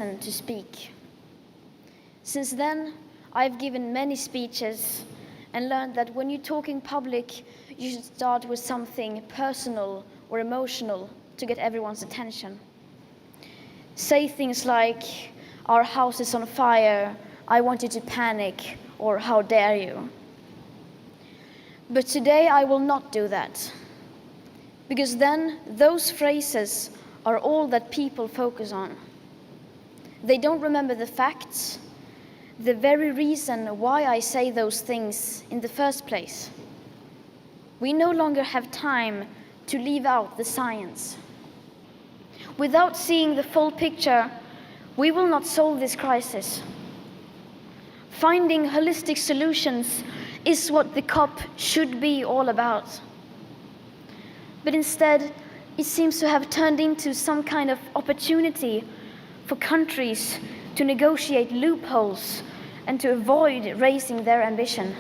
to speak. Since then, I've given many speeches and learned that when you talk in public, you should start with something personal or emotional to get everyone's attention. Say things like, "Our house is on fire, I want you to panic," or "How dare you?" But today I will not do that, because then those phrases are all that people focus on. They don't remember the facts, the very reason why I say those things in the first place. We no longer have time to leave out the science. Without seeing the full picture, we will not solve this crisis. Finding holistic solutions is what the COP should be all about. But instead, it seems to have turned into some kind of opportunity for countries to negotiate loopholes and to avoid raising their ambition.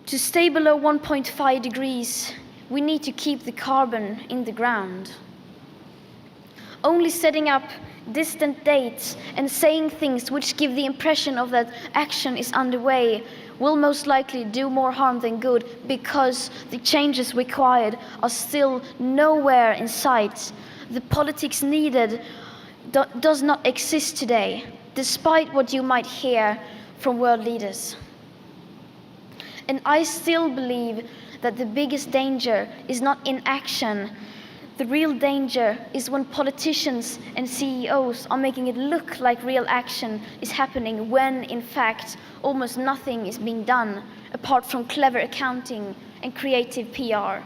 To stay below 1.5 degrees, we need to keep the carbon in the ground. Only setting up distant dates and saying things which give the impression of that action is underway will most likely do more harm than good, because the changes required are still nowhere in sight. The politics needed does not exist today, despite what you might hear from world leaders. And I still believe that the biggest danger is not inaction. The real danger is when politicians and CEOs are making it look like real action is happening when, in fact, almost nothing is being done apart from clever accounting and creative PR.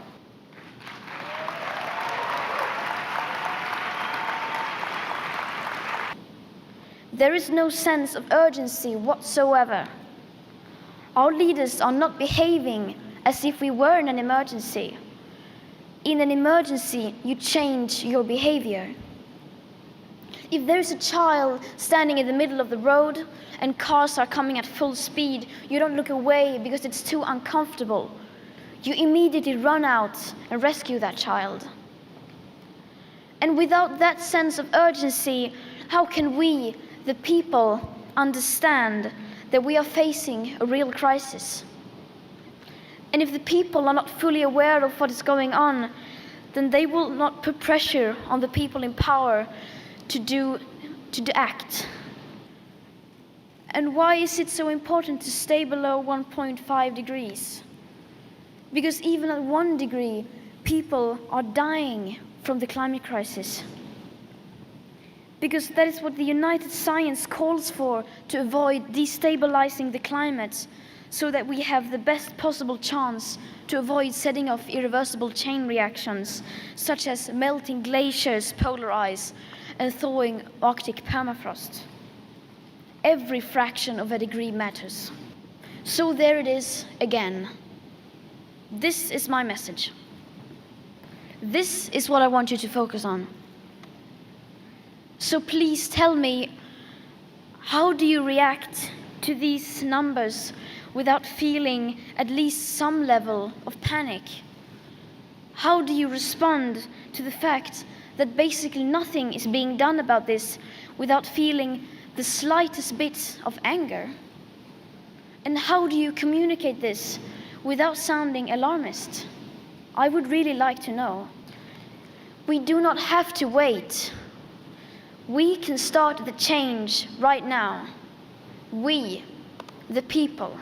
There is no sense of urgency whatsoever. Our leaders are not behaving as if we were in an emergency. In an emergency, you change your behavior. If there's a child standing in the middle of the road and cars are coming at full speed, you don't look away because it's too uncomfortable. You immediately run out and rescue that child. And without that sense of urgency, how can we, the people, understand that we are facing a real crisis? And if the people are not fully aware of what is going on, then they will not put pressure on the people in power to act. And why is it so important to stay below 1.5 degrees? Because even at 1 degree, people are dying from the climate crisis. Because that is what the United Science calls for, to avoid destabilizing the climate, so that we have the best possible chance to avoid setting off irreversible chain reactions, such as melting glaciers, polar ice, and thawing Arctic permafrost. Every fraction of a degree matters. So there it is again. This is my message. This is what I want you to focus on. So please tell me, how do you react to these numbers without feeling at least some level of panic? How do you respond to the fact that basically nothing is being done about this without feeling the slightest bit of anger? And how do you communicate this without sounding alarmist? I would really like to know. We do not have to wait. We can start the change right now. We, the people.